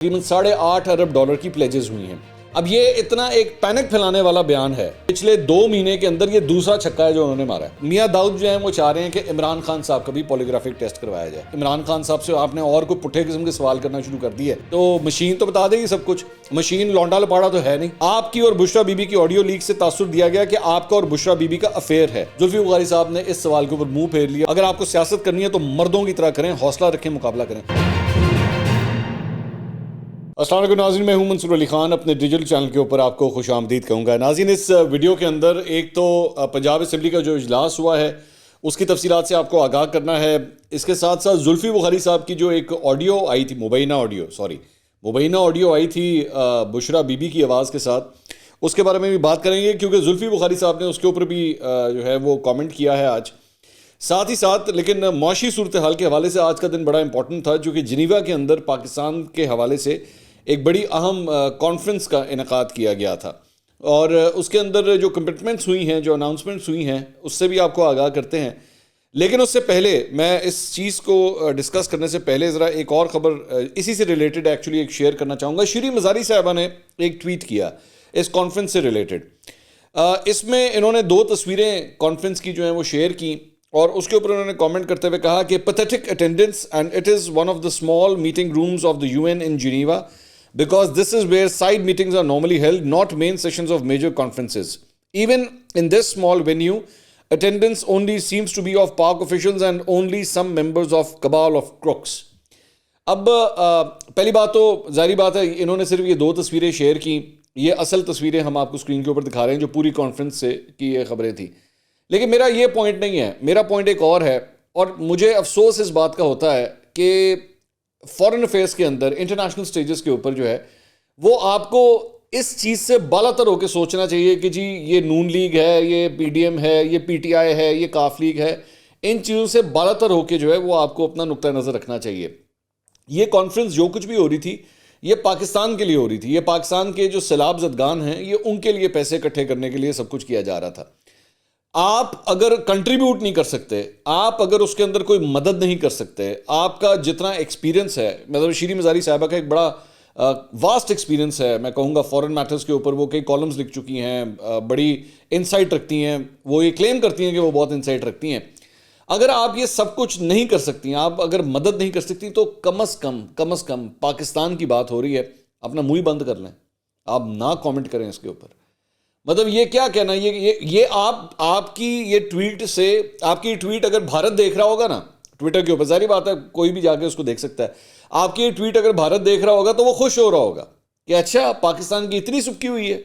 تقریباً $8.5 ارب کی پلیجز ہوئی ہیں. اب یہ اتنا ایک پینک پھیلانے والا بیان ہے. پچھلے 2 مہینے کے اندر یہ دوسرا چھکا ہے جو انہوں نے مارا ہے. میاں داؤد جو ہیں وہ چاہ رہے ہیں کہ عمران خان صاحب کا بھی پولیگرافک ٹیسٹ کروایا جائے. عمران خان صاحب سے آپ نے اور کوئی پٹھے قسم کے سوال کرنا شروع کر دی ہے تو مشین تو بتا دے گی سب کچھ. مشین لونڈا لپاڑا تو ہے نہیں. آپ کی اور بشرا بی بی کی آڈیو لیک سے تاثر دیا گیا کہ آپ کا اور بشرا بی بی کا افیئر ہے. زلفی بخاری صاحب نے اس سوال کے اوپر منہ پھیر لیا. اگر آپ کو سیاست کرنی ہے تو مردوں کی طرح کریں, حوصلہ رکھیں, مقابلہ کریں. السلام علیکم ناظرین, میں ہوں منصور علی خان. اپنے ڈیجیٹل چینل کے اوپر آپ کو خوش آمدید کہوں گا. ناظرین, اس ویڈیو کے اندر ایک تو پنجاب اسمبلی کا جو اجلاس ہوا ہے اس کی تفصیلات سے آپ کو آگاہ کرنا ہے. اس کے ساتھ ساتھ زلفی بخاری صاحب کی جو ایک آڈیو آئی تھی, مبینہ آڈیو آئی تھی بشرا بی بی کی آواز کے ساتھ, اس کے بارے میں بھی بات کریں گے کیونکہ زلفی بخاری صاحب نے اس کے اوپر بھی جو ہے وہ کامنٹ کیا ہے آج. ساتھ ہی ساتھ لیکن معاشی صورتحال کے حوالے سے آج کا دن بڑا امپورٹنٹ تھا جو کہ جنیوا کے اندر پاکستان کے حوالے سے ایک بڑی اہم کانفرنس کا انعقاد کیا گیا تھا, اور اس کے اندر جو کمٹمنٹس ہوئی ہیں, جو اناؤنسمنٹس ہوئی ہیں, اس سے بھی آپ کو آگاہ کرتے ہیں. لیکن اس سے پہلے میں اس چیز کو ڈسکس کرنے سے پہلے ذرا ایک اور خبر اسی سے ریلیٹڈ ایکچولی ایک شیئر کرنا چاہوں گا. شیریں مزاری صاحبہ نے ایک ٹویٹ کیا اس کانفرنس سے ریلیٹڈ. اس میں انہوں نے 2 تصویریں کانفرنس کی جو ہیں وہ شیئر کی, اور اس کے اوپر انہوں نے کامنٹ کرتے ہوئے کہا کہ pathetic attendance and it is one of the small meeting rooms of the UN in Geneva because this is where side meetings are normally held, not main sessions of major conferences. Even in this small venue, attendance only seems to be of PAK officials and only some members of cabal of crooks. اب پہلی بات تو ظاہری بات ہے انہوں نے صرف یہ 2 تصویریں شیئر کی. یہ اصل تصویریں ہم آپ کو اسکرین کے اوپر دکھا رہے ہیں جو پوری کانفرنس سے کی یہ خبریں تھیں. لیکن میرا یہ پوائنٹ نہیں ہے, میرا پوائنٹ ایک اور ہے, اور مجھے افسوس اس بات کا ہوتا ہے کہ فارن افیئرس کے اندر انٹرنیشنل سٹیجز کے اوپر جو ہے وہ آپ کو اس چیز سے بالا تر ہو کے سوچنا چاہیے کہ جی یہ نون لیگ ہے, یہ PDM ہے, یہ PTI ہے, یہ کاف لیگ ہے. ان چیزوں سے بالا تر ہو کے جو ہے وہ آپ کو اپنا نقطہ نظر رکھنا چاہیے. یہ کانفرنس جو کچھ بھی ہو رہی تھی یہ پاکستان کے لیے ہو رہی تھی. یہ پاکستان کے جو سیلاب زدگان ہیں یہ ان کے لیے پیسے اکٹھے کرنے کے لیے سب کچھ کیا جا رہا تھا. آپ اگر کنٹریبیوٹ نہیں کر سکتے, آپ اگر اس کے اندر کوئی مدد نہیں کر سکتے, آپ کا جتنا ایکسپیرینس ہے, مطلب شیریں مزاری صاحبہ کا ایک بڑا واسٹ ایکسپیرینس ہے, میں کہوں گا فورن میٹرز کے اوپر وہ کئی کالمز لکھ چکی ہیں, بڑی انسائٹ رکھتی ہیں, وہ یہ کلیم کرتی ہیں کہ وہ بہت انسائٹ رکھتی ہیں. اگر آپ یہ سب کچھ نہیں کر سکتی, آپ اگر مدد نہیں کر سکتی, تو کم از کم پاکستان کی بات ہو رہی ہے, اپنا منہ ہی بند کر لیں, آپ نہ کامنٹ کریں اس کے اوپر. مطلب یہ کیا کہنا, یہ آپ کی یہ ٹویٹ سے, آپ کی ٹویٹ اگر بھارت دیکھ رہا ہوگا نا ٹویٹر کے اوپر, ظاہری بات ہے کوئی بھی جا کے اس کو دیکھ سکتا ہے, آپ کی یہ ٹویٹ اگر بھارت دیکھ رہا ہوگا تو وہ خوش ہو رہا ہوگا کہ اچھا پاکستان کی اتنی سبکی ہوئی ہے,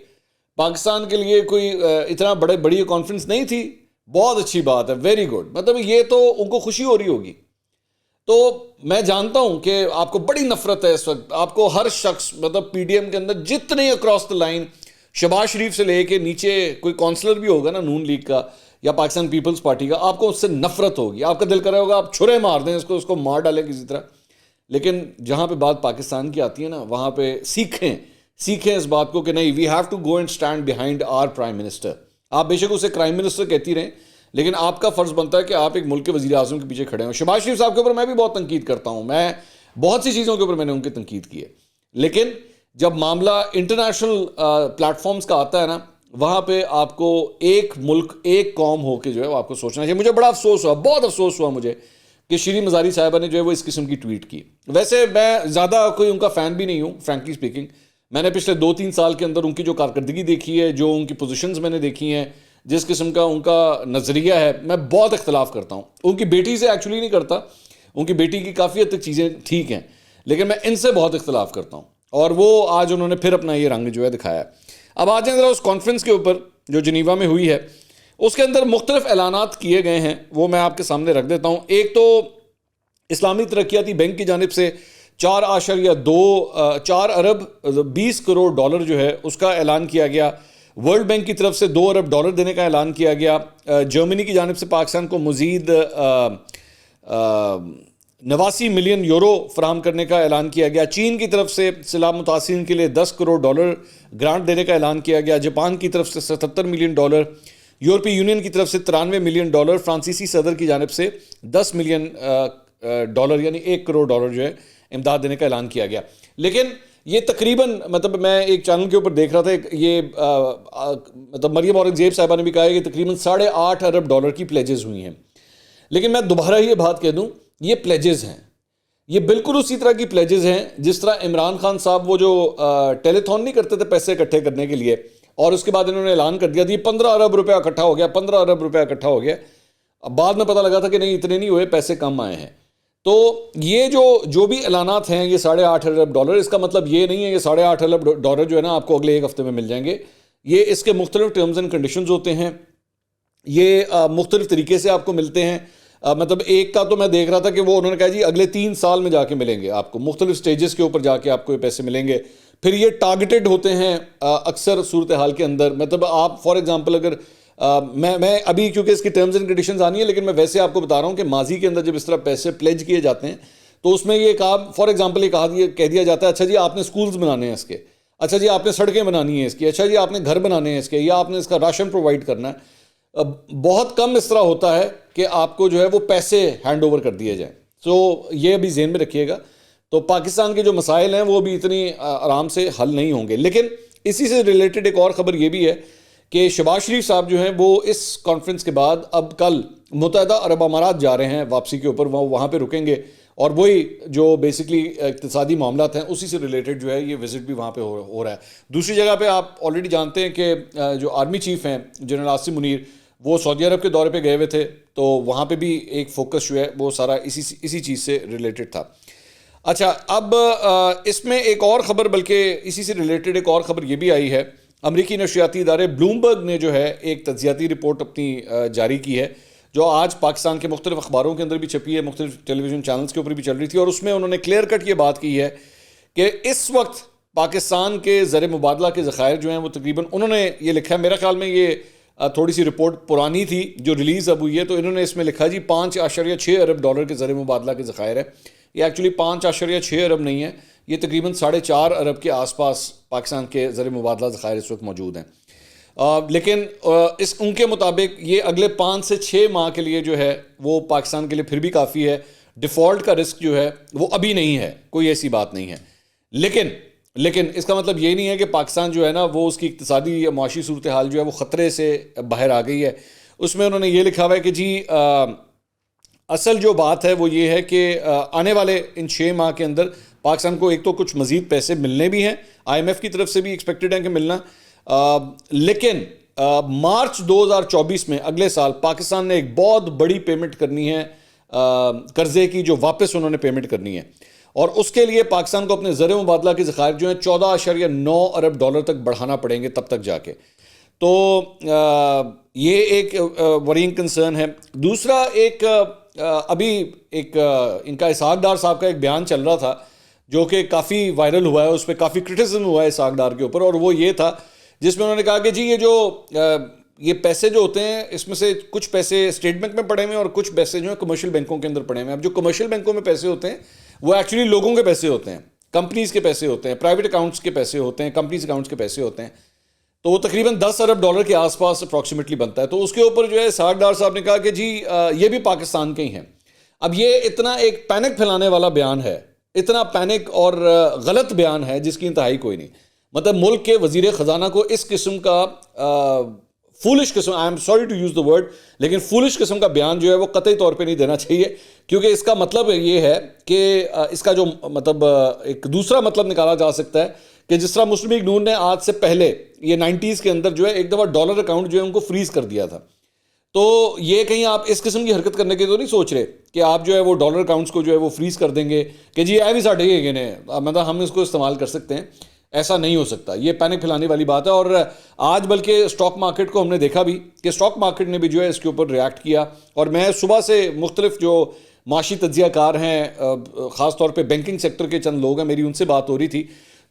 پاکستان کے لیے کوئی اتنا بڑی کانفرنس نہیں تھی, بہت اچھی بات ہے, ویری گڈ. مطلب یہ تو ان کو خوشی ہو رہی ہوگی. تو میں جانتا ہوں کہ آپ کو بڑی نفرت ہے اس وقت, آپ کو ہر شخص, مطلب PDM کے اندر جتنے اکراس دا لائن, شہباز شریف سے لے کے نیچے کوئی کونسلر بھی ہوگا نا نون لیگ کا یا پاکستان پیپلز پارٹی کا, آپ کو اس سے نفرت ہوگی. آپ کا دل کر رہا ہوگا آپ چھرے مار دیں اس کو مار ڈالیں کسی طرح. لیکن جہاں پہ بات پاکستان کی آتی ہے نا, وہاں پہ سیکھیں اس بات کو کہ نہیں, we have to go and stand behind our prime minister. آپ بے شک اسے کرائم منسٹر کہتی رہیں, لیکن آپ کا فرض بنتا ہے کہ آپ ایک ملک کے وزیر اعظم کے پیچھے کھڑے ہوں. شہباز شریف صاحب کے اوپر میں بھی بہت تنقید کرتا ہوں, میں بہت سی چیزوں کے اوپر میں نے ان کی تنقید کی ہے, لیکن جب معاملہ انٹرنیشنل پلیٹ فارمز کا آتا ہے نا, وہاں پہ آپ کو ایک ملک ایک قوم ہو کے جو ہے وہ آپ کو سوچنا چاہیے. مجھے بڑا افسوس ہوا, بہت افسوس ہوا مجھے کہ شیریں مزاری صاحبہ نے جو ہے وہ اس قسم کی ٹویٹ کی. ویسے میں زیادہ کوئی ان کا فین بھی نہیں ہوں فرینکلی اسپیکنگ. میں نے پچھلے 2-3 سال کے اندر ان کی جو کارکردگی دیکھی ہے, جو ان کی پوزیشنز میں نے دیکھی ہیں, جس قسم کا ان کا نظریہ ہے, میں بہت اختلاف کرتا ہوں. ان کی بیٹی سے ایکچولی نہیں کرتا, ان کی بیٹی کی کافی حد تک چیزیں ٹھیک ہیں, لیکن میں ان سے بہت اختلاف کرتا ہوں, اور وہ آج انہوں نے پھر اپنا یہ رنگ جو ہے دکھایا. اب آ جائیں ذرا اس کانفرنس کے اوپر جو جنیوا میں ہوئی ہے. اس کے اندر مختلف اعلانات کیے گئے ہیں, وہ میں آپ کے سامنے رکھ دیتا ہوں. ایک تو اسلامی ترقیاتی بینک کی جانب سے 4 ارب 20 کروڑ ڈالر جو ہے اس کا اعلان کیا گیا. ورلڈ بینک کی طرف سے 2 ارب ڈالر دینے کا اعلان کیا گیا. جرمنی کی جانب سے پاکستان کو مزید 89 ملین یورو فراہم کرنے کا اعلان کیا گیا. چین کی طرف سے سیلاب متاثرین کے لیے 10 کروڑ ڈالر گرانٹ دینے کا اعلان کیا گیا. جاپان کی طرف سے 77 ملین ڈالر, یورپی یونین کی طرف سے 93 ملین ڈالر, فرانسیسی صدر کی جانب سے 10 ملین ڈالر یعنی 1 کروڑ ڈالر جو ہے امداد دینے کا اعلان کیا گیا. لیکن یہ تقریباً مطلب میں ایک چینل کے اوپر دیکھ رہا تھا, یہ مطلب مریم اورنگزیب صاحبہ نے بھی کہا ہے کہ تقریباً $8.5 ارب کی پلیجز ہوئی ہیں. لیکن میں دوبارہ یہ بات کہہ دوں, یہ پلیجز ہیں, یہ بالکل اسی طرح کی پلیجز ہیں جس طرح عمران خان صاحب وہ جو ٹیلی تھون نہیں کرتے تھے پیسے اکٹھے کرنے کے لیے, اور اس کے بعد انہوں نے اعلان کر دیا تھا 15 ارب روپیہ اکٹھا ہو گیا, 15 ارب روپیہ اکٹھا ہو گیا. اب بعد میں پتہ لگا تھا کہ نہیں اتنے نہیں ہوئے, پیسے کم آئے ہیں. تو یہ جو بھی اعلانات ہیں یہ $8.5 ارب, اس کا مطلب یہ نہیں ہے کہ $8.5 ارب جو ہے نا آپ کو اگلے ایک ہفتے میں مل جائیں گے. یہ اس کے مختلف ٹرمز اینڈ کنڈیشنز ہوتے ہیں, یہ مختلف طریقے سے آپ کو ملتے ہیں. مطلب ایک کا تو میں دیکھ رہا تھا کہ وہ انہوں نے کہا جی اگلے 3 سال میں جا کے ملیں گے آپ کو, مختلف سٹیجز کے اوپر جا کے آپ کو یہ پیسے ملیں گے. پھر یہ ٹارگیٹڈ ہوتے ہیں اکثر صورتحال کے اندر. مطلب آپ فار ایگزامپل اگر میں ابھی کیونکہ اس کی ٹرمز اینڈ کنڈیشنز آنی ہے, لیکن میں ویسے آپ کو بتا رہا ہوں کہ ماضی کے اندر جب اس طرح پیسے پلیج کیے جاتے ہیں تو اس میں یہ کہا فار ایگزامپل یہ کہہ دیا جاتا ہے اچھا جی آپ نے سکولز بنانے ہیں اس کے, اچھا جی آپ نے سڑکیں بنانی ہیں اس کی, اچھا جی آپ نے گھر بنانے ہیں اس کے, یا آپ نے اس کا راشن پرووائڈ کرنا ہے. بہت کم اس طرح ہوتا ہے کہ آپ کو جو ہے وہ پیسے ہینڈ اوور کر دیے جائیں. سو یہ بھی ذہن میں رکھیے گا. تو پاکستان کے جو مسائل ہیں وہ بھی اتنی آرام سے حل نہیں ہوں گے. لیکن اسی سے ریلیٹڈ ایک اور خبر یہ بھی ہے کہ شہباز شریف صاحب جو ہیں وہ اس کانفرنس کے بعد اب کل متحدہ عرب امارات جا رہے ہیں واپسی کے اوپر, وہاں پہ رکیں گے, اور وہی جو بیسکلی اقتصادی معاملات ہیں اسی سے ریلیٹڈ جو ہے یہ وزٹ بھی وہاں پہ ہو رہا ہے. دوسری جگہ پہ آپ آلریڈی جانتے ہیں کہ جو آرمی چیف ہیں جنرل عاصم منیر, وہ سعودی عرب کے دورے پہ گئے ہوئے تھے, تو وہاں پہ بھی ایک فوکس جو ہے وہ سارا اسی چیز سے ریلیٹڈ تھا. اچھا, اب اس میں ایک اور خبر, بلکہ اسی سے ریلیٹڈ ایک اور خبر یہ بھی آئی ہے. امریکی نشریاتی ادارے بلومبرگ نے جو ہے ایک تجزیاتی رپورٹ اپنی جاری کی ہے, جو آج پاکستان کے مختلف اخباروں کے اندر بھی چھپی ہے, مختلف ٹیلی ویژن چینلز کے اوپر بھی چل رہی تھی, اور اس میں انہوں نے کلیئر کٹ یہ بات کی ہے کہ اس وقت پاکستان کے زر مبادلہ کے ذخائر جو ہیں وہ تقریباً, انہوں نے یہ لکھا ہے, میرا خیال میں یہ تھوڑی سی رپورٹ پرانی تھی جو ریلیز اب ہوئی ہے, تو انہوں نے اس میں لکھا جی $5.6 ارب کے زر مبادلہ کے ذخائر ہے. یہ ایکچولی 5.6 ارب نہیں ہے, یہ تقریباً 4.5 ارب کے آس پاس پاکستان کے زر مبادلہ ذخائر اس وقت موجود ہیں. لیکن ان کے مطابق یہ اگلے 5 سے 6 ماہ کے لیے جو ہے وہ پاکستان کے لیے پھر بھی کافی ہے. ڈیفالٹ کا رسک جو ہے وہ ابھی نہیں ہے, کوئی ایسی بات نہیں ہے. لیکن اس کا مطلب یہ نہیں ہے کہ پاکستان جو ہے نا وہ اس کی اقتصادی یا معاشی صورتحال جو ہے وہ خطرے سے باہر آ گئی ہے. اس میں انہوں نے یہ لکھا ہوا ہے کہ جی اصل جو بات ہے وہ یہ ہے کہ آنے والے ان 6 ماہ کے اندر پاکستان کو ایک تو کچھ مزید پیسے ملنے بھی ہیں, IMF کی طرف سے بھی ایکسپیکٹڈ ہیں کہ ملنا, لیکن مارچ 2024 میں اگلے سال پاکستان نے ایک بہت بڑی پیمنٹ کرنی ہے قرضے کی, جو واپس انہوں نے پیمنٹ کرنی ہے, اور اس کے لیے پاکستان کو اپنے زر مبادلہ کے ذخائر جو ہیں $14.9 ارب تک بڑھانا پڑیں گے تب تک جا کے. تو یہ ایک ورینگ کنسرن ہے. دوسرا ایک ابھی ایک ان کا اسحاق ڈار صاحب کا ایک بیان چل رہا تھا جو کہ کافی وائرل ہوا ہے, اس پہ کافی کرٹیسزم ہوا ہے اسحاق ڈار کے اوپر, اور وہ یہ تھا جس میں انہوں نے کہا کہ جی یہ پیسے جو ہوتے ہیں اس میں سے کچھ پیسے اسٹیٹ بینک میں پڑے ہوئے ہیں اور کچھ پیسے جو ہیں کمرشل بینکوں کے اندر پڑے ہوئے ہیں. اب جو کمرشل بینکوں میں پیسے ہوتے ہیں وہ ایکچولی لوگوں کے پیسے ہوتے ہیں, کمپنیز کے پیسے ہوتے ہیں, پرائیویٹ اکاؤنٹس کے پیسے ہوتے ہیں, کمپنیز اکاؤنٹس کے پیسے ہوتے ہیں, تو وہ تقریباً $10 ارب کے آس پاس اپروکسیمیٹلی بنتا ہے. تو اس کے اوپر جو ہے اسحاق ڈار صاحب نے کہا کہ جی یہ بھی پاکستان کے ہی ہیں. اب یہ اتنا ایک پینک پھیلانے والا بیان ہے, اتنا پینک اور غلط بیان ہے جس کی انتہائی کوئی نہیں. مطلب ملک کے وزیر خزانہ کو اس قسم کا فولش قسم, I am sorry to use the word, لیکن فولش قسم کا بیان جو ہے وہ قطعی طور پہ نہیں دینا چاہیے, کیونکہ اس کا مطلب یہ ہے کہ اس کا جو مطلب ایک دوسرا مطلب نکالا جا سکتا ہے کہ جس طرح مسلم لیگ نون نے آج سے پہلے یہ 90s کے اندر جو ہے ایک دفعہ ڈالر اکاؤنٹ جو ہے ان کو فریز کر دیا تھا. تو یہ کہیں آپ اس قسم کی حرکت کرنے کے تو نہیں سوچ رہے کہ آپ جو ہے وہ ڈالر اکاؤنٹس کو جو ہے وہ فریز کر دیں گے کہ جی اے بھی ساڈے ہی نے, مطلب ہم اس کو استعمال کر سکتے ہیں. ایسا نہیں ہو سکتا, یہ پینک پھیلانے والی بات ہے. اور آج بلکہ اسٹاک مارکیٹ کو ہم نے دیکھا بھی کہ اسٹاک مارکیٹ نے بھی جو ہے اس کے اوپر ریاکٹ کیا, اور میں صبح سے مختلف جو معاشی تجزیہ کار ہیں, خاص طور پہ بینکنگ سیکٹر کے چند لوگ ہیں, میری ان سے بات ہو رہی تھی,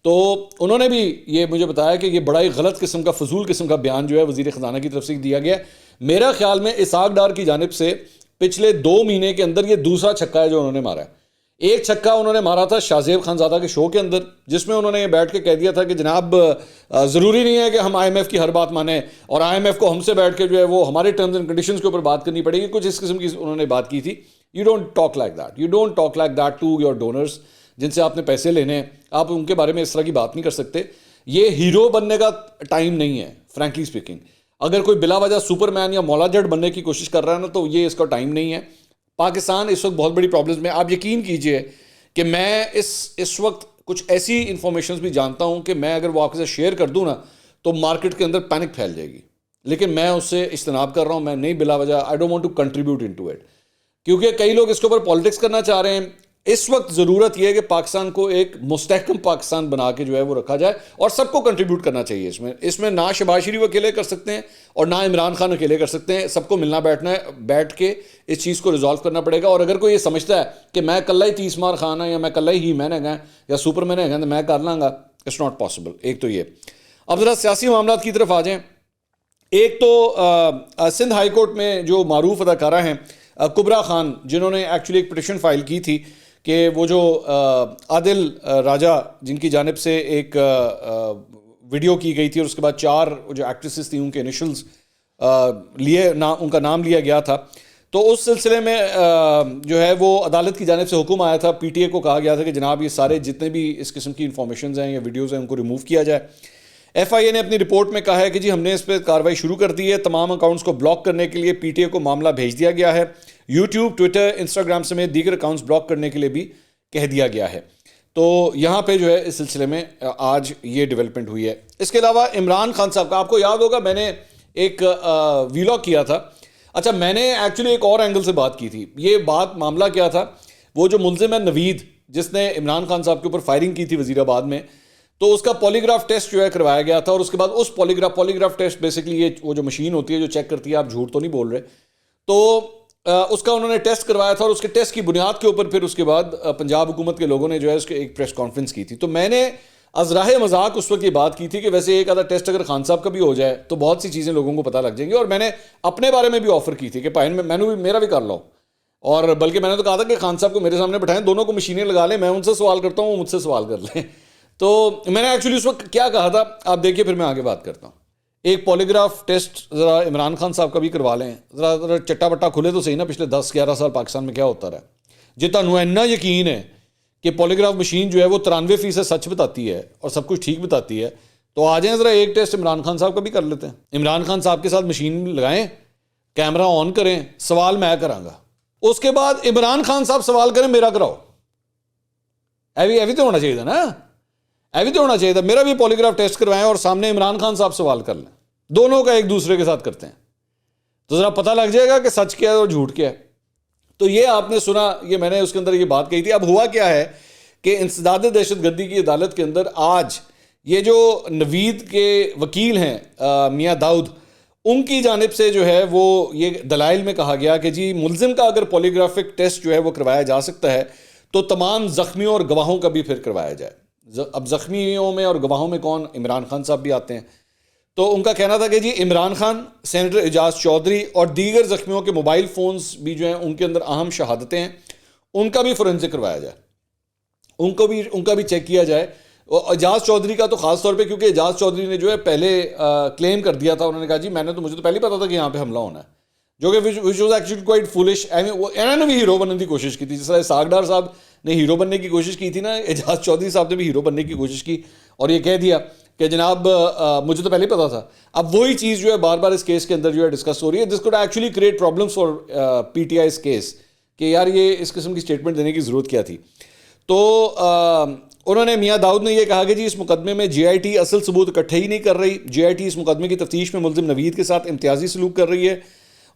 تو انہوں نے بھی یہ مجھے بتایا کہ یہ بڑا ہی غلط قسم کا, فضول قسم کا بیان جو ہے وزیر خزانہ کی طرف سے دیا گیا. میرا خیال میں اسحاق ڈار کی جانب سے پچھلے 2 مہینے کے اندر یہ دوسرا چھکا ہے جو انہوں نے مارا ہے. ایک چھکا انہوں نے مارا تھا شاہ زیب خان زادہ کے شو کے اندر, جس میں انہوں نے بیٹھ کے کہہ دیا تھا کہ جناب ضروری نہیں ہے کہ ہم IMF کی ہر بات مانیں, اور IMF کو ہم سے بیٹھ کے جو ہے وہ ہمارے ٹرمز اینڈ کنڈیشنز کے اوپر بات کرنی پڑے گی. کچھ اس قسم کی انہوں نے بات کی تھی. You don't talk like that, you don't talk like that to your donors. جن سے آپ نے پیسے لینے ہیں, آپ ان کے بارے میں اس طرح کی بات نہیں کر سکتے. یہ ہیرو بننے کا ٹائم نہیں ہے فرینکلی اسپیکنگ. اگر کوئی بلا وجہ سپر مین یا مولا جٹ بننے کی کوشش کر رہا ہے نا, تو یہ اس کا ٹائم نہیں ہے. پاکستان اس وقت بہت بڑی پرابلمز میں. آپ یقین کیجئے کہ میں اس وقت کچھ ایسی انفارمیشنز بھی جانتا ہوں کہ میں اگر وہ آپ کے ساتھ شیئر کر دوں نا تو مارکیٹ کے اندر پینک پھیل جائے گی, لیکن میں اس سے اجتناب کر رہا ہوں. میں نہیں بلا وجہ I don't want to contribute into it, کیونکہ کئی لوگ اس کے اوپر پالیٹکس کرنا چاہ رہے ہیں. اس وقت ضرورت یہ ہے کہ پاکستان کو ایک مستحکم پاکستان بنا کے جو ہے وہ رکھا جائے, اور سب کو کنٹریبیوٹ کرنا چاہیے. اس میں نہ شہباز شریف اکیلے کر سکتے ہیں اور نہ عمران خان اکیلے کر سکتے ہیں. سب کو ملنا بیٹھنا ہے, بیٹھ کے اس چیز کو ریزالو کرنا پڑے گا. اور اگر کوئی یہ سمجھتا ہے کہ میں کلّا ہی 30 مار خان ہوں یا میں کلّا ہی میں نے گئے یا سپر میں نے گئے تو میں کر لوں گا, اٹس ناٹ پاسبل. ایک تو یہ. اب ذرا سیاسی معاملات کی طرف آ جائیں. ایک تو سندھ ہائی کورٹ میں جو معروف اداکارہ ہیں کبرا خان, جنہوں نے ایکچولی ایک پٹیشن فائل کی تھی کہ وہ جو عادل راجہ جن کی جانب سے ایک ویڈیو کی گئی تھی اور اس کے بعد 4 جو ایکٹریسز تھیں ان کے انیشلز ان کا نام لیا گیا تھا, تو اس سلسلے میں جو ہے وہ عدالت کی جانب سے حکم آیا تھا. پی ٹی اے کو کہا گیا تھا کہ جناب یہ سارے جتنے بھی اس قسم کی انفارمیشنز ہیں یا ویڈیوز ہیں ان کو ریموو کیا جائے. ایف آئی اے نے اپنی رپورٹ میں کہا ہے کہ جی ہم نے اس پہ کارروائی شروع کر دی ہے. تمام اکاؤنٹس کو بلاک کرنے کے لیے پی ٹی اے کو معاملہ بھیج دیا گیا ہے. یوٹیوب, ٹویٹر, انسٹاگرام سمیت دیگر اکاؤنٹس بلاک کرنے کے لیے بھی کہہ دیا گیا ہے. تو یہاں پہ جو ہے اس سلسلے میں آج یہ ڈیولپمنٹ ہوئی ہے. اس کے علاوہ عمران خان صاحب کا آپ کو یاد ہوگا میں نے ایک ویلاگ کیا تھا. اچھا, میں نے ایکچولی ایک اور اینگل سے بات کی تھی. یہ بات معاملہ کیا تھا, وہ جو ملزم ہے نوید جس نے عمران خان صاحب کے اوپر فائرنگ کی تھی وزیر آباد میں, تو اس کا پولیگراف ٹیسٹ جو ہے کروایا گیا تھا. اور اس کے بعد اس پولیگراف ٹیسٹ بیسکلی یہ وہ جو مشین ہوتی ہے جو چیک کرتی ہے آپ جھوٹ تو نہیں بول رہے, تو اس کا انہوں نے ٹیسٹ کروایا تھا. اور اس کے ٹیسٹ کی بنیاد کے اوپر پھر اس کے بعد پنجاب حکومت کے لوگوں نے جو ہے اس کے ایک پریس کانفرنس کی تھی. تو میں نے از راہ مذاق اس وقت یہ بات کی تھی کہ ویسے ایک آدھا ٹیسٹ اگر خان صاحب کا بھی ہو جائے تو بہت سی چیزیں لوگوں کو پتہ لگ جائیں گی. اور میں نے اپنے بارے میں بھی آفر کی تھی کہ بھائی میں نے بھی میرا بھی کر لو, اور بلکہ میں نے تو کہا تھا کہ خان صاحب کو میرے سامنے بٹھائیں, دونوں کو مشینیں لگا لیں, میں ان سے سوال کرتا ہوں وہ مجھ سے سوال کر لیں. تو میں نے ایکچولی اس وقت کیا کہا تھا آپ دیکھیے, پھر میں آگے بات کرتا ہوں. ایک پولیگراف ٹیسٹ ذرا عمران خان صاحب کا بھی کروا لیں, ذرا چٹا بٹا کھلے تو صحیح نا پچھلے 10-11 سال پاکستان میں کیا ہوتا رہا. جی تانوں اتنا یقین ہے کہ پولیگراف مشین جو ہے وہ 93% سچ بتاتی ہے اور سب کچھ ٹھیک بتاتی ہے, تو آ جائیں ذرا ایک ٹیسٹ عمران خان صاحب کا بھی کر لیتے ہیں. عمران خان صاحب کے ساتھ مشین لگائیں, کیمرہ آن کریں, سوال میں کراں گا, اس کے بعد عمران خان صاحب سوال کریں, میرا کراؤ. ایوی تو ہونا چاہیے نا, ایوی تو ہونا چاہیے تھا. میرا بھی پولیگراف ٹیسٹ کروائیں اور سامنے عمران خان صاحب سوال کر لیں, دونوں کا ایک دوسرے کے ساتھ کرتے ہیں, تو ذرا پتہ لگ جائے گا کہ سچ کیا ہے اور جھوٹ کیا ہے. تو یہ آپ نے سنا, یہ میں نے اس کے اندر یہ بات کہی تھی. اب ہوا کیا ہے کہ انسداد دہشت گردی کی عدالت کے اندر آج یہ جو نوید کے وکیل ہیں میاں داؤد, ان کی جانب سے جو ہے وہ یہ دلائل میں کہا گیا کہ جی ملزم کا اگر پولیگرافک ٹیسٹ جو ہے وہ کروایا جا سکتا ہے تو تمام زخمیوں اور گواہوں کا بھی پھر کروایا جائے. اب زخمیوں میں اور گواہوں میں کون, عمران خان صاحب بھی آتے ہیں. تو ان کا کہنا تھا کہ جی عمران خان, سینیٹر اعجاز چودھری اور دیگر زخمیوں کے موبائل فونز بھی جو ہیں ان کے اندر اہم شہادتیں ہیں, ان کا بھی فورینسک کروایا جائے, ان کا بھی چیک کیا جائے. اعجاز چودھری کا تو خاص طور پہ, کیونکہ اعجاز چودھری نے جو ہے پہلے کلیم کر دیا تھا, انہوں نے کہا جی مجھے تو پہلے ہی پتا تھا کہ یہاں پہ حملہ ہونا ہے, جو کہ which was actually quite foolish. انہوں نے بھی ہیرو بننے کی کوشش کی تھی, جس طرح اسحاق ڈار صاحب نے ہیرو بننے کی کوشش کی تھی نا, اعجاز چودھری صاحب نے بھی ہیرو بننے کی کوشش کی اور یہ کہہ دیا کہ جناب مجھے تو پہلے ہی پتا تھا. اب وہی چیز جو ہے بار بار اس کیس کے اندر جو ہے ڈسکس ہو رہی ہے. This code actually create problems for P T I's case, کہ یار یہ اس قسم کی اسٹیٹمنٹ دینے کی ضرورت کیا تھی. تو انہوں نے, میاں داؤد نے یہ کہا کہ جی اس مقدمے میں جے آئی ٹی اصل ثبوت اکٹھے ہی نہیں کر رہی. جے آئی ٹی اس مقدمے کی تفتیش میں ملزم نوید کے ساتھ امتیازی سلوک کر رہی ہے.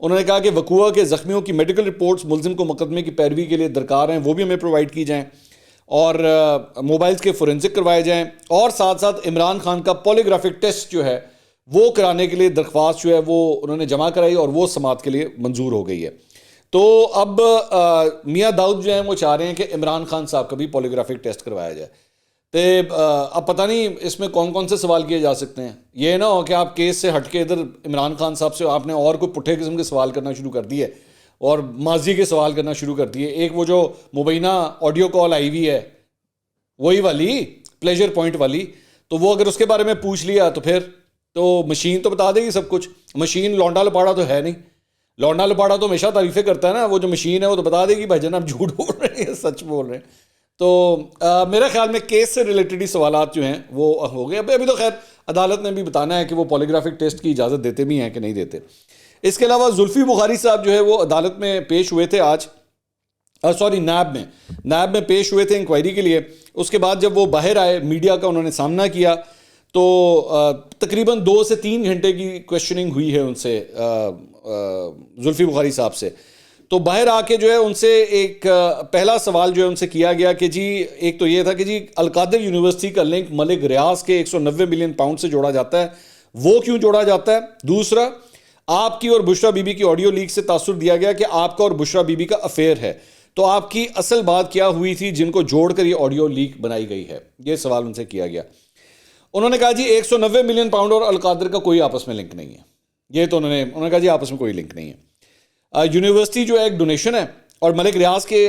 انہوں نے کہا کہ وقوع کے زخمیوں کی میڈیکل رپورٹس ملزم کو مقدمے کی پیروی کے لیے درکار ہیں, وہ بھی ہمیں پرووائڈ کی جائیں, اور موبائلز کے فورینسک کروائے جائیں, اور ساتھ ساتھ عمران خان کا پولیگرافک ٹیسٹ جو ہے وہ کرانے کے لیے درخواست جو ہے وہ انہوں نے جمع کرائی اور وہ سماعت کے لیے منظور ہو گئی ہے. تو اب میاں داؤد جو ہیں وہ چاہ رہے ہیں کہ عمران خان صاحب کا بھی پولیگرافک ٹیسٹ کروایا جائے. تو اب پتہ نہیں اس میں کون کون سے سوال کیے جا سکتے ہیں. یہ نہ ہو کہ آپ کیس سے ہٹ کے ادھر عمران خان صاحب سے آپ نے اور کوئی پٹھے قسم کے سوال کرنا شروع کر دیے اور ماضی کے سوال کرنا شروع کر دیے. ایک وہ جو مبینہ آڈیو کال آئی ہوئی ہے وہی والی پلیجر پوائنٹ والی, تو وہ اگر اس کے بارے میں پوچھ لیا تو پھر تو مشین تو بتا دے گی سب کچھ. مشین لونڈا لپاڑا تو ہے نہیں, لونڈا لپاڑا تو ہمیشہ تعریفیں کرتا ہے نا, وہ جو مشین ہے وہ تو بتا دے گی بھائی جان آپ جھوٹ بول رہے ہیں سچ بول رہے ہیں. تو میرے خیال میں کیس سے ریلیٹڈ ہی سوالات جو ہیں وہ ہو گئے. ابھی تو خیر عدالت نے بھی بتانا ہے کہ وہ پولیگرافک ٹیسٹ کی اجازت دیتے بھی ہیں کہ نہیں دیتے. اس کے علاوہ زلفی بخاری صاحب جو ہے وہ عدالت میں پیش ہوئے تھے آج، نیب میں پیش ہوئے تھے انکوائری کے لیے. اس کے بعد جب وہ باہر آئے میڈیا کا انہوں نے سامنا کیا تو تقریباً 2 سے 3 گھنٹے کی کویشچننگ ہوئی ہے ان سے، زلفی بخاری صاحب سے. تو باہر آ کے جو ہے ان سے ایک پہلا سوال جو ہے ان سے کیا گیا کہ جی ایک تو یہ تھا کہ جی القادر یونیورسٹی کا لنک ملک ریاض کے 190 ملین پاؤنڈ سے جوڑا جاتا ہے، وہ کیوں جوڑا جاتا ہے؟ دوسرا، آپ کی اور بشرا بی بی کی آڈیو لیک سے تاثر دیا گیا کہ آپ کا اور بشرا بی بی کا افیئر ہے، تو آپ کی اصل بات کیا ہوئی تھی جن کو جوڑ کر یہ آڈیو لیک بنائی گئی ہے؟ یہ سوال ان سے کیا گیا. انہوں نے کہا جی 190 ملین پاؤنڈ اور القادر کا کوئی آپس میں لنک نہیں ہے. یہ تو انہوں نے کہا جی آپس میں کوئی لنک نہیں ہے. یونیورسٹی جو ہے ایک ڈونیشن ہے اور ملک ریاض کے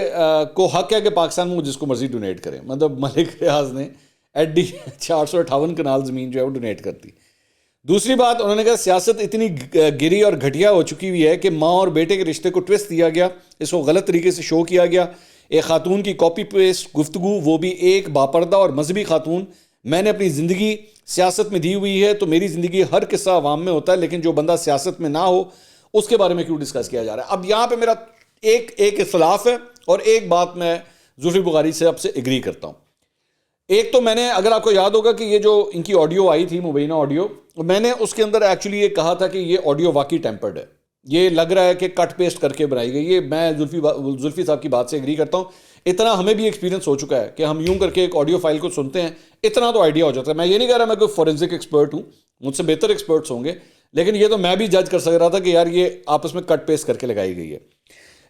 کو حق ہے کہ پاکستان میں جس کو مرضی ڈونیٹ کرے. مطلب ملک ریاض نے ایڈی 458 کنال زمین جو ہے وہ ڈونیٹ کرتی. دوسری بات، انہوں نے کہا سیاست اتنی گری اور گھٹیا ہو چکی ہوئی ہے کہ ماں اور بیٹے کے رشتے کو ٹویسٹ دیا گیا، اس کو غلط طریقے سے شو کیا گیا. ایک خاتون کی کاپی پیسٹ گفتگو، وہ بھی ایک باپردہ اور مذہبی خاتون. میں نے اپنی زندگی سیاست میں دی ہوئی ہے تو میری زندگی ہر قصہ عوام میں ہوتا ہے، لیکن جو بندہ سیاست میں نہ ہو اس کے بارے میں کیوں ڈسکس کیا جا رہا ہے؟ اب یہاں پہ میرا ایک اختلاف ہے اور ایک بات میں زلفی بخاری صاحب سے ایگری کرتا ہوں. ایک تو میں نے، اگر آپ کو یاد ہوگا کہ یہ جو ان کی آڈیو آئی تھی مبینہ آڈیو، میں نے اس کے اندر ایکچولی یہ کہا تھا کہ یہ آڈیو واقعی ٹیمپرڈ ہے، یہ لگ رہا ہے کہ کٹ پیسٹ کر کے بنائی گئی. یہ میں زلفی صاحب کی بات سے ایگری کرتا ہوں. اتنا ہمیں بھی ایکسپیرینس ہو چکا ہے کہ ہم یوں کر کے ایک آڈیو فائل کو سنتے ہیں، اتنا تو آئیڈیا ہو جاتا ہے. میں یہ نہیں کہہ رہا میں کوئی فورینسک ایکسپرٹ ہوں، مجھ سے بہتر ایکسپرٹس ہوں گے، لیکن یہ تو میں بھی جج کر سک رہا تھا کہ یار یہ آپس میں کٹ پیسٹ کر کے لگائی گئی ہے.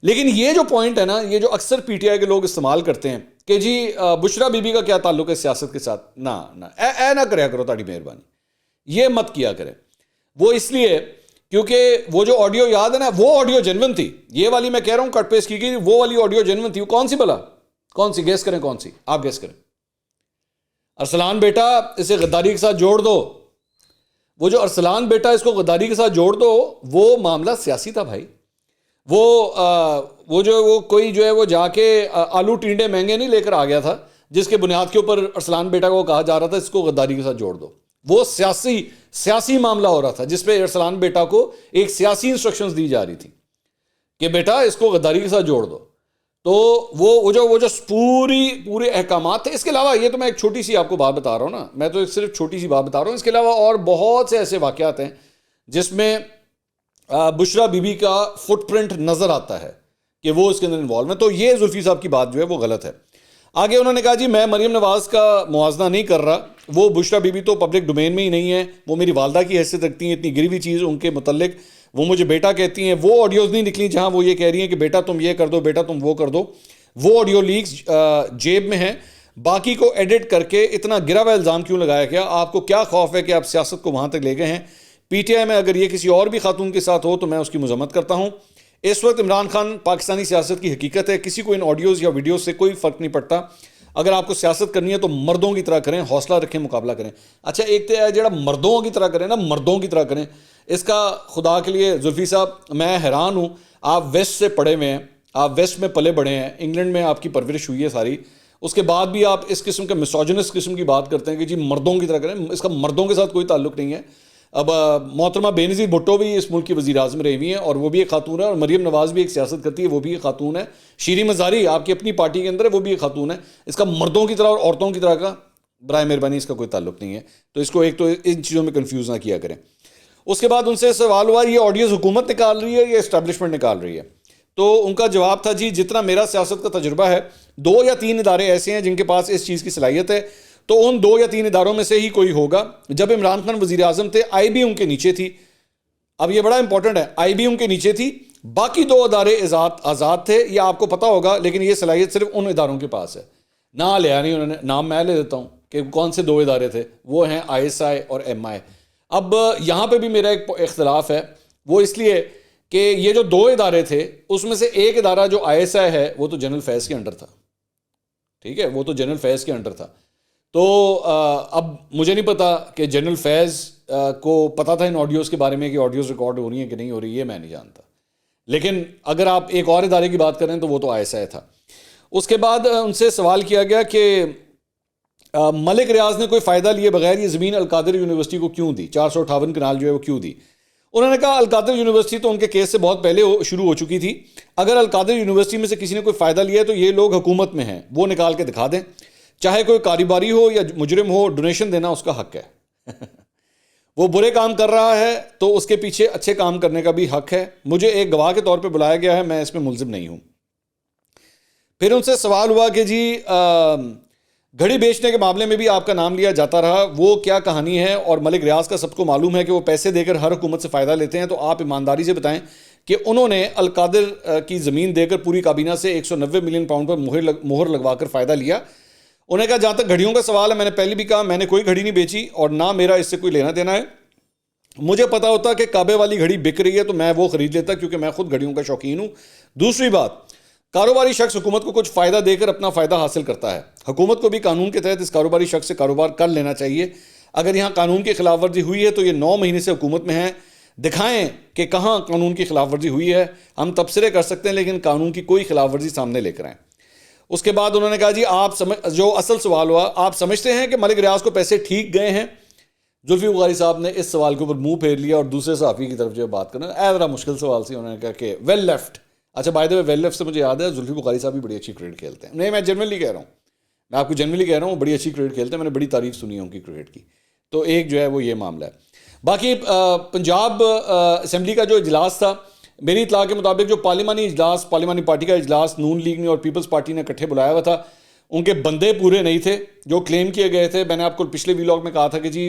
لیکن یہ جو پوائنٹ ہے نا، یہ جو اکثر پی ٹی آئی کے لوگ استعمال کرتے ہیں کہ جی بشرا بی بی کا کیا تعلق ہے سیاست کے ساتھ، نہ کریا کرو تاڑی مہربانی، یہ مت کیا کریں. وہ اس لیے کیونکہ وہ جو آڈیو یاد ہے نا، وہ آڈیو جینون تھی. یہ والی میں کہہ رہا ہوں کٹ پیسٹ کی گئی، وہ والی آڈیو جینون تھی. وہ کون سی بلا، کون سی؟ گیس کریں کون سی، آپ گیس کریں. ارسلان بیٹا اسے غداری کے ساتھ جوڑ دو. وہ جو ارسلان بیٹا اس کو غداری کے ساتھ جوڑ دو، وہ معاملہ سیاسی تھا بھائی. وہ کوئی جو ہے وہ جا کے آلو ٹینڈے مہنگے نہیں لے کر آ گیا تھا جس کے بنیاد کے اوپر ارسلان بیٹا کو کہا جا رہا تھا اس کو غداری کے ساتھ جوڑ دو. وہ سیاسی معاملہ ہو رہا تھا جس پہ ارسلان بیٹا کو ایک سیاسی انسٹرکشنز دی جا رہی تھی کہ بیٹا اس کو غداری کے ساتھ جوڑ دو. تو وہ جو پورے احکامات تھے. اس کے علاوہ یہ تو میں ایک چھوٹی سی آپ کو بات بتا رہا ہوں نا، میں تو صرف چھوٹی سی بات بتا رہا ہوں. اس کے علاوہ اور بہت سے ایسے واقعات ہیں جس میں بشرا بی بی کا فٹ پرنٹ نظر آتا ہے کہ وہ اس کے اندر انوالو ہے. تو یہ زلفی صاحب کی بات جو ہے وہ غلط ہے. آگے انہوں نے کہا جی میں مریم نواز کا موازنہ نہیں کر رہا، وہ بشرا بی بی تو پبلک ڈومین میں ہی نہیں ہے، وہ میری والدہ کی حیثیت رکھتی ہیں. اتنی گری ہوئی چیز ان کے متعلق وہ مجھے بیٹا کہتی ہیں. وہ آڈیوز نہیں نکلی جہاں وہ یہ کہہ رہی ہیں کہ بیٹا تم یہ کر دو، بیٹا تم وہ کر دو. وہ آڈیو لیکس جیب میں ہیں. باقی کو ایڈٹ کر کے اتنا گرا ہوا الزام کیوں لگایا گیا؟ آپ کو کیا خوف ہے کہ آپ سیاست کو وہاں تک لے گئے ہیں؟ پی ٹی آئی میں اگر یہ کسی اور بھی خاتون کے ساتھ ہو تو میں اس کی مذمت کرتا ہوں. اس وقت عمران خان پاکستانی سیاست کی حقیقت ہے. کسی کو ان آڈیوز یا ویڈیوز سے کوئی فرق نہیں پڑتا. اگر آپ کو سیاست کرنی ہے تو مردوں کی طرح کریں، حوصلہ رکھیں، مقابلہ کریں. اچھا ایک تو ہے جڑا مردوں کی طرح کریں نا، مردوں کی طرح کریں. اس کا خدا کے لیے زلفی صاحب میں حیران ہوں. آپ ویسٹ سے پڑھے ہوئے ہیں، آپ ویسٹ میں پلے بڑھے ہیں، انگلینڈ میں آپ کی پرورش ہوئی ہے ساری، اس کے بعد بھی آپ اس قسم کے مسوجنس قسم کی بات کرتے ہیں کہ جی مردوں کی طرح کریں. اس کا مردوں کے ساتھ کوئی تعلق نہیں ہے. اب محترمہ بینظیر بھٹو بھی اس ملک کی وزیر اعظم رہی ہوئی ہیں اور وہ بھی ایک خاتون ہے، اور مریم نواز بھی ایک سیاست کرتی ہے، وہ بھی ایک خاتون ہے. شیریں مزاری آپ کی اپنی پارٹی کے اندر ہے، وہ بھی ایک خاتون ہے. اس کا مردوں کی طرح اور عورتوں کی طرح کا برائے مہربانی اس کا کوئی تعلق نہیں ہے. تو اس کو ایک تو ان چیزوں میں کنفیوز نہ کیا کریں. اس کے بعد ان سے سوال ہوا یہ آڈیوز حکومت نکال رہی ہے یا اسٹیبلشمنٹ نکال رہی ہے؟ تو ان کا جواب تھا جی جتنا میرا سیاست کا تجربہ ہے 2 یا 3 ادارے ایسے ہیں جن کے پاس اس چیز کی صلاحیت ہے، تو ان 2 یا 3 اداروں میں سے ہی کوئی ہوگا. جب عمران خان وزیر اعظم تھے آئی بی ان کے نیچے تھی. اب یہ بڑا امپورٹنٹ ہے، آئی بی ان کے نیچے تھی، باقی 2 ادارے آزاد تھے. یہ آپ کو پتا ہوگا، لیکن یہ صلاحیت صرف ان اداروں کے پاس ہے. نہ لیا نہیں انہوں نے، نام میں لے دیتا ہوں کہ کون سے 2 ادارے تھے. وہ ہیں آئی ایس آئی اور ایم آئی. اب یہاں پہ بھی میرا ایک اختلاف ہے، وہ اس لیے کہ یہ جو 2 ادارے تھے اس میں سے ایک ادارہ جو آئی ایس آئی ہے وہ تو جنرل فیض کے انڈر تھا. ٹھیک ہے، وہ تو جنرل فیض کے انڈر تھا. تو اب مجھے نہیں پتا کہ جنرل فیض کو پتا تھا ان آڈیوز کے بارے میں کہ آڈیوز ریکارڈ ہو رہی ہیں کہ نہیں ہو رہی، یہ میں نہیں جانتا. لیکن اگر آپ ایک اور ادارے کی بات کریں تو وہ تو آئی ایس آئی تھا. اس کے بعد ان سے سوال کیا گیا کہ ملک ریاض نے کوئی فائدہ لیے بغیر یہ زمین القادر یونیورسٹی کو کیوں دی، 458 کنال جو ہے وہ کیوں دی؟ انہوں نے کہا القادر یونیورسٹی تو ان کے کیس سے بہت پہلے شروع ہو چکی تھی، اگر القادر یونیورسٹی میں سے کسی نے کوئی فائدہ لیا ہے تو یہ لوگ حکومت میں ہیں، وہ نکال کے دکھا دیں، چاہے کوئی کاروباری ہو یا مجرم ہو، ڈونیشن دینا اس کا حق ہے وہ برے کام کر رہا ہے تو اس کے پیچھے اچھے کام کرنے کا بھی حق ہے، مجھے ایک گواہ کے طور پہ بلایا گیا ہے، میں اس میں ملزم نہیں ہوں۔ پھر ان سے سوال ہوا کہ جی گھڑی بیچنے کے معاملے میں بھی آپ کا نام لیا جاتا رہا، وہ کیا کہانی ہے؟ اور ملک ریاض کا سب کو معلوم ہے کہ وہ پیسے دے کر ہر حکومت سے فائدہ لیتے ہیں، تو آپ ایمانداری سے بتائیں کہ انہوں نے القادر کی زمین دے کر پوری کابینہ سے 190 ملین پاؤنڈ پر مہر لگوا کر فائدہ لیا۔ انہیں کہا جہاں تک گھڑیوں کا سوال ہے، میں نے پہلے بھی کہا میں نے کوئی گھڑی نہیں بیچی اور نہ میرا اس سے کوئی لینا دینا ہے، مجھے پتا ہوتا کہ کعبے والی گھڑی بک رہی ہے تو میں وہ خرید لیتا کیونکہ میں خود گھڑیوں کا شوقین ہوں۔ دوسری بات، کاروباری شخص حکومت کو کچھ فائدہ دے کر اپنا فائدہ حاصل کرتا ہے، حکومت کو بھی قانون کے تحت اس کاروباری شخص سے کاروبار کر لینا چاہیے۔ اگر یہاں قانون کی خلاف ورزی ہوئی ہے تو یہ 9 مہینے سے حکومت میں ہیں، دکھائیں کہ کہاں قانون کی خلاف ورزی ہوئی ہے، ہم تبصرے کر سکتے ہیں لیکن قانون کی کوئی خلاف ورزی سامنے لے کر آئیں۔ اس کے بعد انہوں نے کہا جی جو اصل سوال ہوا، آپ سمجھتے ہیں کہ ملک ریاض کو پیسے ٹھیک گئے ہیں؟ زلفی بخاری صاحب نے اس سوال کے اوپر منہ پھیر لیا اور دوسرے صحافی کی طرف جو بات کرنا ذرا مشکل سوال سی، انہوں نے کہا کہ ویل لیفٹ۔ اچھا by the way well left سے مجھے یاد ہے زلفی بخاری صاحب بھی بڑی اچھی کرکٹ کھیلتے ہیں، نہیں میں جنرلی کہہ رہا ہوں، میں آپ کو جنرلی کہہ رہا ہوں، بڑی اچھی کرکٹ کھیلتے ہیں، میں نے بڑی تعریف سنی ہے ان کی کرکٹ کی، تو ایک جو ہے وہ یہ معاملہ ہے۔ باقی پنجاب اسمبلی کا جو اجلاس تھا، میری اطلاع کے مطابق جو پارلیمانی اجلاس، پارلیمانی پارٹی کا اجلاس نون لیگ نے اور پیپلز پارٹی نے اکٹھے بلایا ہوا تھا، ان کے بندے پورے نہیں تھے جو کلیم کیے گئے تھے۔ میں نے آپ کو پچھلے ویلاگ میں کہا تھا کہ جی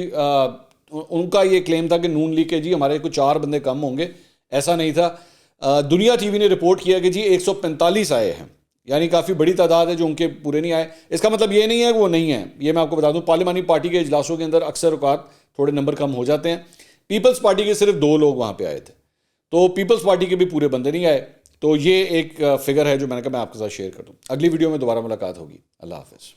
ان کا یہ کلیم تھا کہ نون لیگ کے جی ہمارے کچھ 4 بندے کم ہوں گے، ایسا نہیں تھا۔ دنیا ٹی وی نے رپورٹ کیا کہ جی 145 آئے ہیں، یعنی کافی بڑی تعداد ہے جو ان کے پورے نہیں آئے۔ اس کا مطلب یہ نہیں ہے کہ وہ نہیں ہیں، یہ میں آپ کو بتا دوں پارلیمانی پارٹی کے اجلاسوں کے اندر اکثر اوقات تھوڑے نمبر کم ہو جاتے ہیں۔ پیپلز پارٹی کے صرف 2 لوگ وہاں پہ آئے تھے، تو پیپلز پارٹی کے بھی پورے بندے نہیں آئے، تو یہ ایک فگر ہے جو میں نے کہا میں آپ کے ساتھ شیئر کر دوں۔ اگلی ویڈیو میں دوبارہ ملاقات ہوگی، اللہ حافظ۔